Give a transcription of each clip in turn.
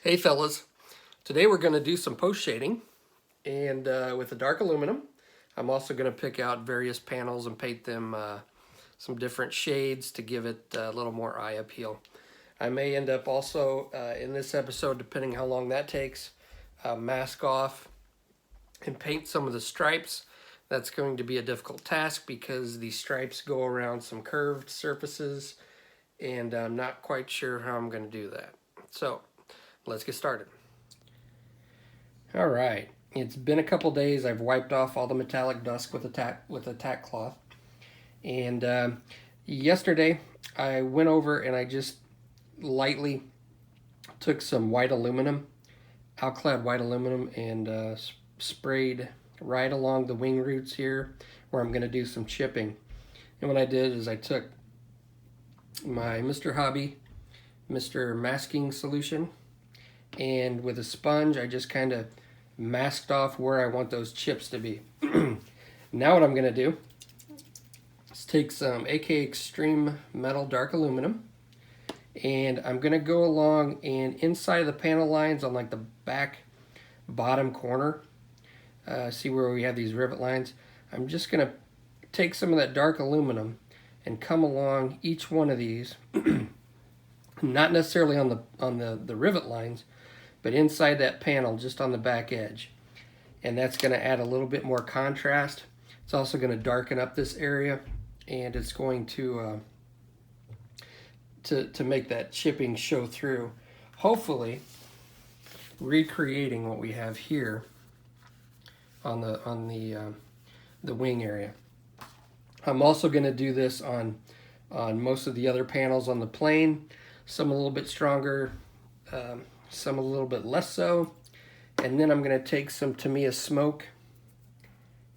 Hey fellas, today we're going to do some post shading and with a dark aluminum. I'm also going to pick out various panels and paint them some different shades to give it a little more eye appeal. I may end up also in this episode, depending how long that takes, mask off and paint some of the stripes. That's going to be a difficult task because the stripes go around some curved surfaces and I'm not quite sure how I'm going to do that. So let's get started. All right, it's been a couple days. I've wiped off all the metallic dust with a tack cloth, and yesterday I went over and I just lightly took some white aluminum, alclad white aluminum, and sprayed right along the wing roots here where I'm going to do some chipping. And what I did is I took my Mr. Hobby Mr. Masking Solution, and with a sponge I just kind of masked off where I want those chips to be. Now what I'm going to do is take some AK Extreme Metal Dark Aluminum, and I'm going to go along and inside the panel lines on like the back bottom corner, see where we have these rivet lines. I'm just going to take some of that dark aluminum and come along each one of these, not necessarily on the rivet lines, but inside that panel, just on the back edge. And that's going to add a little bit more contrast. It's also going to darken up this area, and it's going to make that chipping show through, hopefully recreating what we have here on the wing area. I'm also going to do this on most of the other panels on the plane, some a little bit stronger, some a little bit less so, and then I'm going to take some Tamiya smoke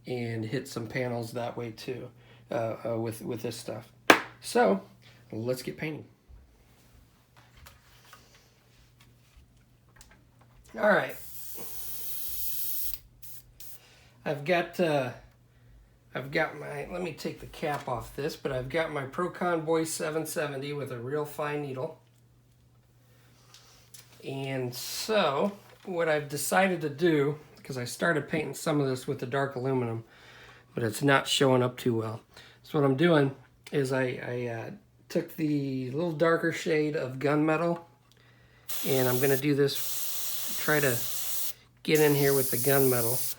and hit some panels that way too with this stuff. So let's get painting. All right, I've got my, let me take the cap off this, but I've got my Pro Convoy 770 with a real fine needle. And so what I've decided to do, because I started painting some of this with the dark aluminum, but it's not showing up too well. So what I'm doing is I took the little darker shade of gunmetal, and I'm going to do this, try to get in here with the gunmetal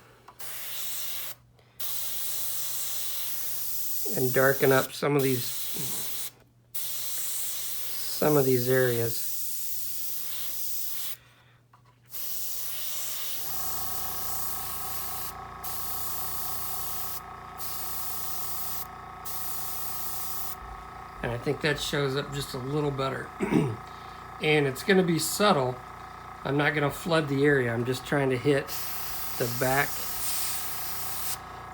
and darken up some of these areas. And I think that shows up just a little better. And it's going to be subtle. I'm not going to flood the area. I'm just trying to hit the back.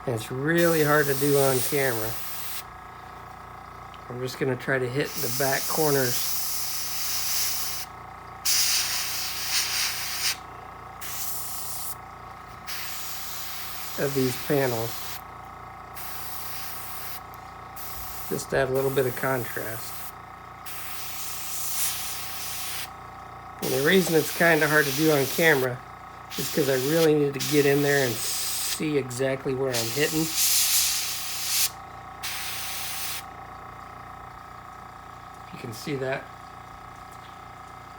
And it's really hard to do on camera. I'm just going to try to hit the back corners of these panels, just to add a little bit of contrast. And the reason it's kind of hard to do on camera is because I really need to get in there and see exactly where I'm hitting. You can see that,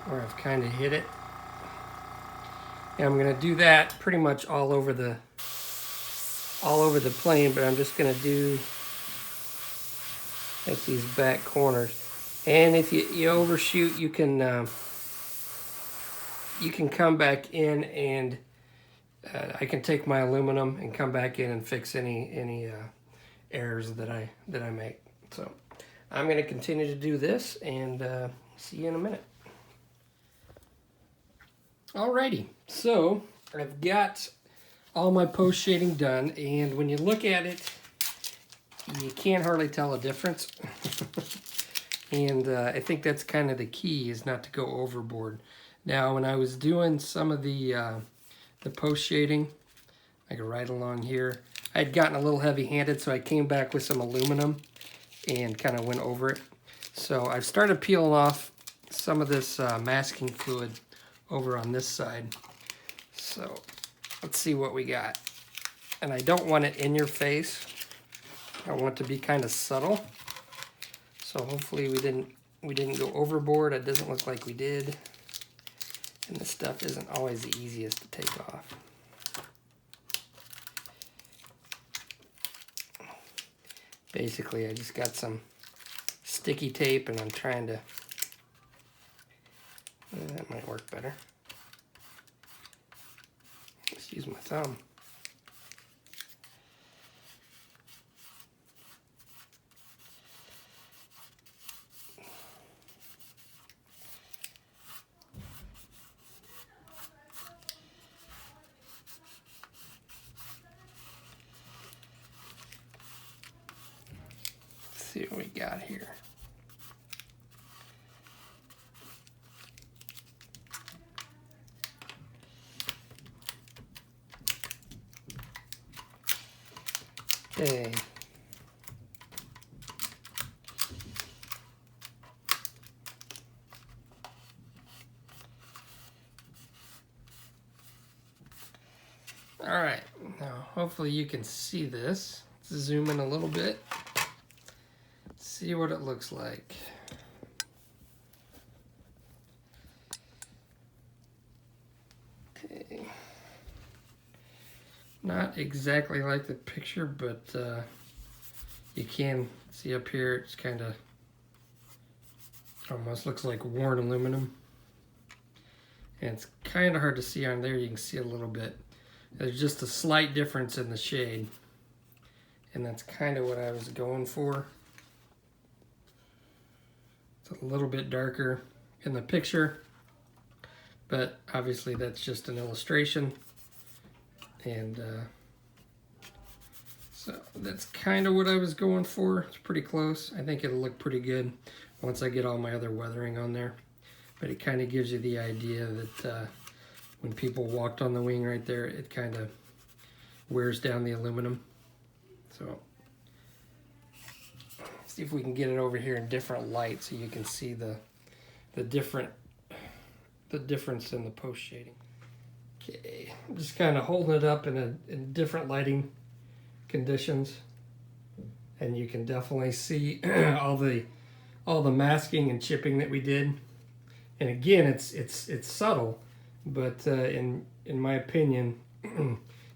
where I've kind of hit it. And I'm going to do that pretty much all over the plane, but I'm just going to do like these back corners. And if you overshoot, you can come back in and I can take my aluminum and come back in and fix any errors that I make. So I'm going to continue to do this, and see you in a minute. Alrighty, so I've got all my post shading done, and when you look at it, you can't hardly tell a difference. And I think that's kind of the key, is not to go overboard. Now, when I was doing some of the post shading, like right along here, I had gotten a little heavy-handed, so I came back with some aluminum and kind of went over it. So I've started peeling off some of this masking fluid over on this side. So let's see what we got. And I don't want it in your face. I want it to be kind of subtle. So hopefully we didn't go overboard. It doesn't look like we did. And this stuff isn't always the easiest to take off. Basically, I just got some sticky tape and I'm trying to, that might work better. Just use my thumb. See what we got here. Okay. All right, now hopefully you can see this. Let's zoom in a little bit. See what it looks like. Okay. Not exactly like the picture, but you can see up here it's kind of almost looks like worn aluminum. And it's kind of hard to see on there. You can see a little bit. There's just a slight difference in the shade. And that's kind of what I was going for. It's a little bit darker in the picture, but obviously that's just an illustration. And so that's kind of what I was going for. It's pretty close. I think it'll look pretty good once I get all my other weathering on there. But it kind of gives you the idea that when people walked on the wing right there, it kind of wears down the aluminum. So see if we can get it over here in different light so you can see the difference in the post shading. Okay, I'm just kind of holding it up in different lighting conditions, and you can definitely see all the masking and chipping that we did. And again, it's subtle, but in my opinion,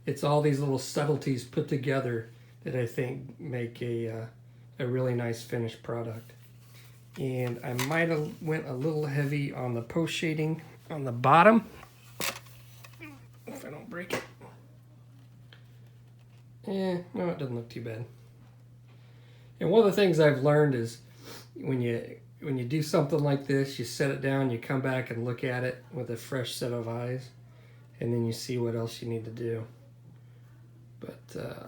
it's all these little subtleties put together that I think make a really nice finished product. And I might have went a little heavy on the post shading on the bottom, if I don't break it. No, it doesn't look too bad. And one of the things I've learned is when you do something like this, you set it down, you come back and look at it with a fresh set of eyes, and then you see what else you need to do. But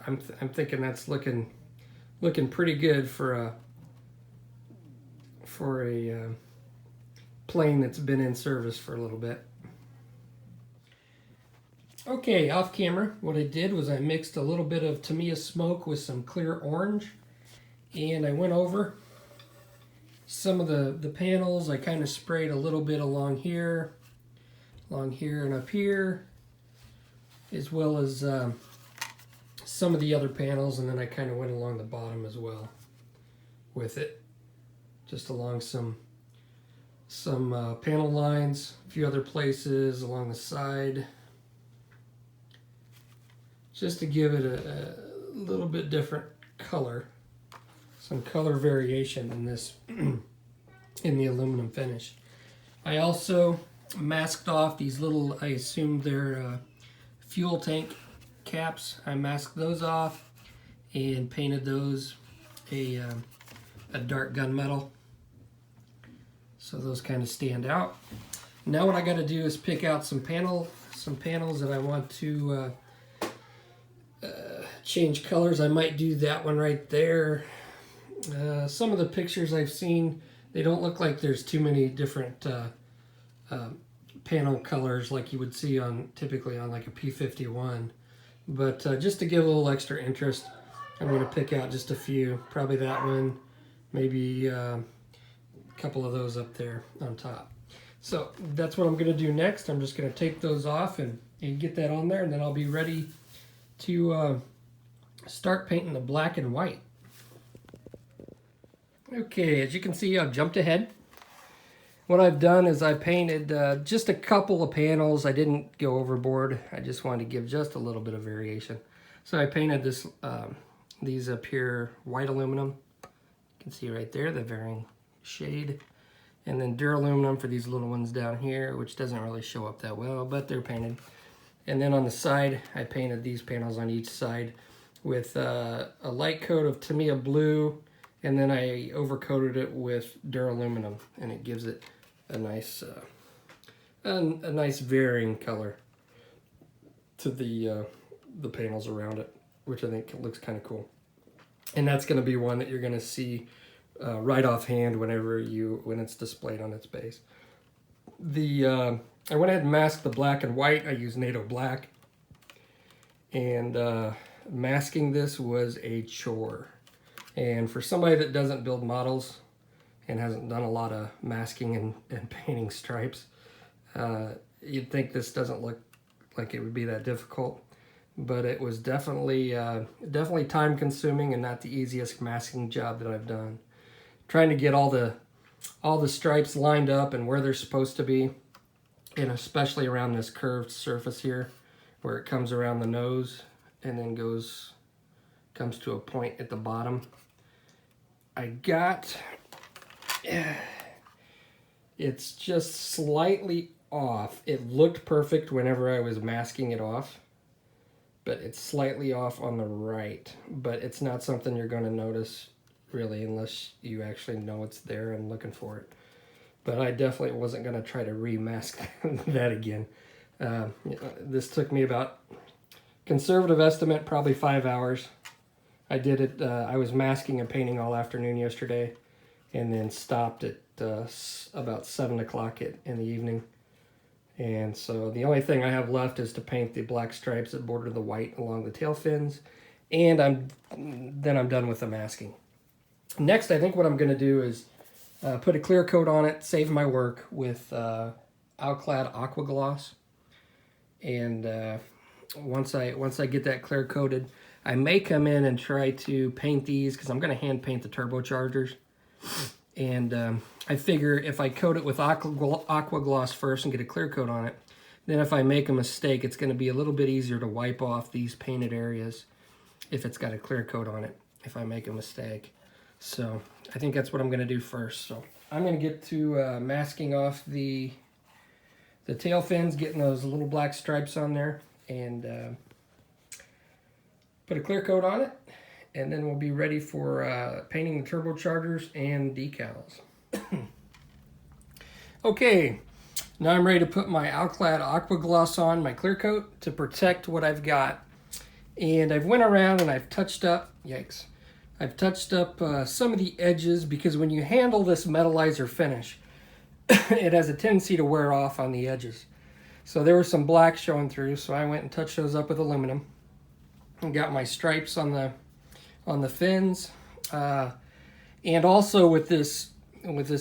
I'm thinking that's looking pretty good for a plane that's been in service for a little bit. Okay, off camera, what I did was I mixed a little bit of Tamiya smoke with some clear orange, and I went over some of the panels. I kind of sprayed a little bit along here and up here, as well as some of the other panels, and then I kind of went along the bottom as well with it, just along some panel lines, a few other places along the side, just to give it a little bit different color, some color variation in this in the aluminum finish. I also masked off these little, I assume they're fuel tank caps. I masked those off and painted those a dark gunmetal, so those kind of stand out. Now what I got to do is pick out some panels that I want to change colors. I might do that one right there. Some of the pictures I've seen, they don't look like there's too many different panel colors like you would see typically on like a P51. But just to give a little extra interest, I'm going to pick out just a few. Probably that one, maybe a couple of those up there on top. So that's what I'm going to do next. I'm just going to take those off and get that on there, and then I'll be ready to start painting the black and white. Okay, as you can see, I've jumped ahead. What I've done is I painted just a couple of panels. I didn't go overboard. I just wanted to give just a little bit of variation. So I painted this, these up here, white aluminum. You can see right there the varying shade. And then duraluminum for these little ones down here, which doesn't really show up that well, but they're painted. And then on the side, I painted these panels on each side with a light coat of Tamiya blue, and then I overcoated it with duraluminum, and it gives it a nice varying color to the panels around it, which I think looks kind of cool. And that's going to be one that you're going to see right offhand when it's displayed on its base. I went ahead and masked the black and white. I used NATO black, and masking this was a chore. And for somebody that doesn't build models and hasn't done a lot of masking and painting stripes, you'd think this doesn't look like it would be that difficult. But it was definitely time consuming and not the easiest masking job that I've done. Trying to get all the stripes lined up and where they're supposed to be, and especially around this curved surface here where it comes around the nose and then comes to a point at the bottom. It's just slightly off. It looked perfect whenever I was masking it off, but it's slightly off on the right. But it's not something you're going to notice really unless you actually know it's there and looking for it. But I definitely wasn't going to try to remask that again. This took me about, conservative estimate, probably 5 hours. I did it, I was masking and painting all afternoon yesterday, and then stopped at about 7 o'clock in the evening. And so the only thing I have left is to paint the black stripes that border the white along the tail fins, and then I'm done with the masking. Next, I think what I'm going to do is put a clear coat on it, save my work with Alclad Aqua Gloss. And once I get that clear coated, I may come in and try to paint these, because I'm going to hand paint the turbochargers. And I figure if I coat it with Aqua Gloss first and get a clear coat on it, then if I make a mistake, it's going to be a little bit easier to wipe off these painted areas if it's got a clear coat on it, if I make a mistake. So I think that's what I'm going to do first. So I'm going to get to masking off the tail fins, getting those little black stripes on there, and put a clear coat on it, and then we'll be ready for painting the turbochargers and decals. Okay, now I'm ready to put my Alclad Aqua Gloss on, my clear coat, to protect what I've got. And I've went around and I've touched up, yikes, I've touched up some of the edges, because when you handle this metallizer finish, it has a tendency to wear off on the edges. So there was some black showing through, so I went and touched those up with aluminum. And got my stripes on the fins, and also with this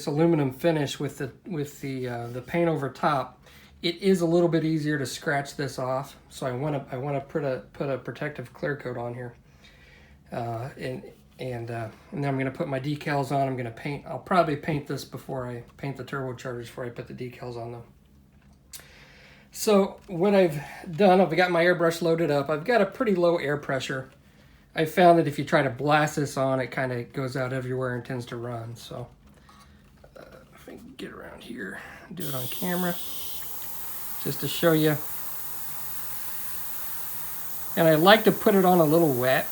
aluminum finish with the paint over top, it is a little bit easier to scratch this off. So I want to put a protective clear coat on here, and then I'm going to put my decals on. I'm going to paint. I'll probably paint this before I paint the turbochargers, before I put the decals on them. So what I've done, I've got my airbrush loaded up. I've got a pretty low air pressure. I found that if you try to blast this on, it kind of goes out everywhere and tends to run. So if I can get around here, do it on camera, just to show you. And I like to put it on a little wet.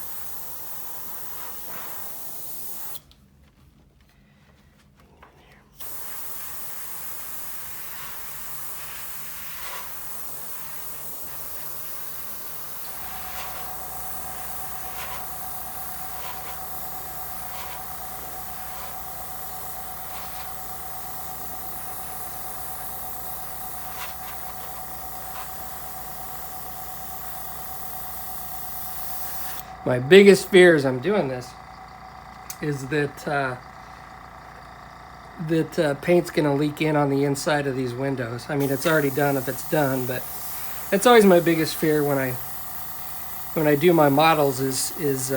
My biggest fear as I'm doing this is that that paint's going to leak in on the inside of these windows. I mean, it's already done if it's done, but that's always my biggest fear when I do my models is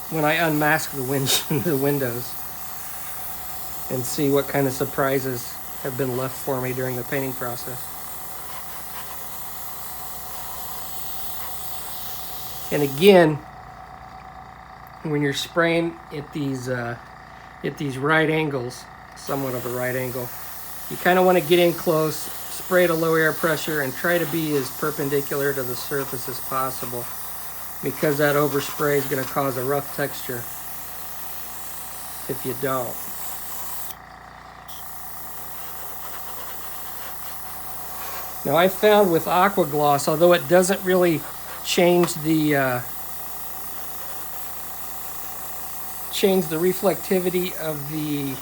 when I unmask the windows and see what kind of surprises have been left for me during the painting process. And again, when you're spraying at these right angles, somewhat of a right angle, you kind of want to get in close, spray at a low air pressure, and try to be as perpendicular to the surface as possible, because that overspray is going to cause a rough texture if you don't. Now I found with Aqua Gloss, although it doesn't really change the reflectivity of the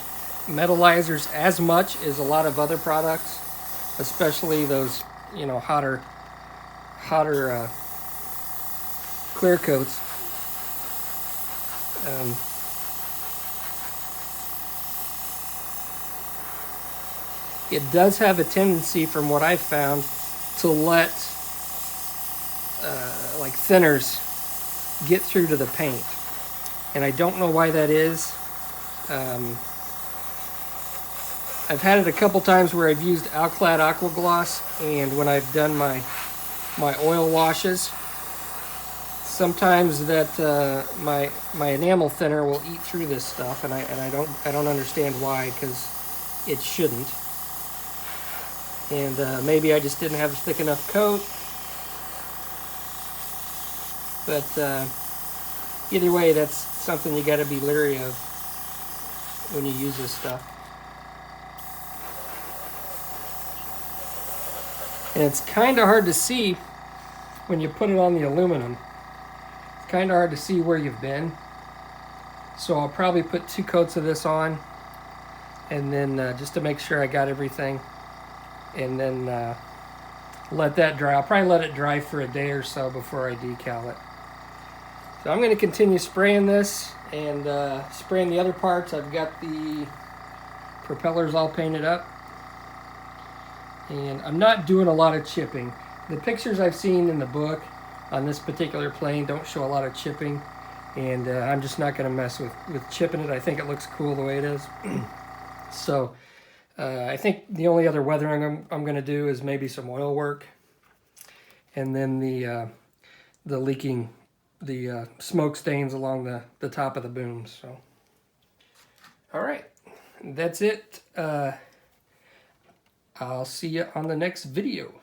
metallizers as much as a lot of other products, especially those, you know, hotter clear coats. It does have a tendency, from what I've found, to let like thinners get through to the paint, and I don't know why that is. I've had it a couple times where I've used Alclad Aqua Gloss, and when I've done my oil washes, sometimes that my enamel thinner will eat through this stuff, and I don't understand why, because it shouldn't. And maybe I just didn't have a thick enough coat. But either way, that's something you got to be leery of when you use this stuff. And it's kind of hard to see when you put it on the aluminum. It's kind of hard to see where you've been. So I'll probably put 2 coats of this on, and then just to make sure I got everything, and then let that dry. I'll probably let it dry for a day or so before I decal it. So I'm going to continue spraying this and spraying the other parts. I've got the propellers all painted up, and I'm not doing a lot of chipping. The pictures I've seen in the book on this particular plane don't show a lot of chipping, and I'm just not going to mess with chipping it. I think it looks cool the way it is. So I think the only other weathering I'm going to do is maybe some oil work, and then the leaking, the smoke stains along the top of the booms. So, all right, that's it. I'll see you on the next video.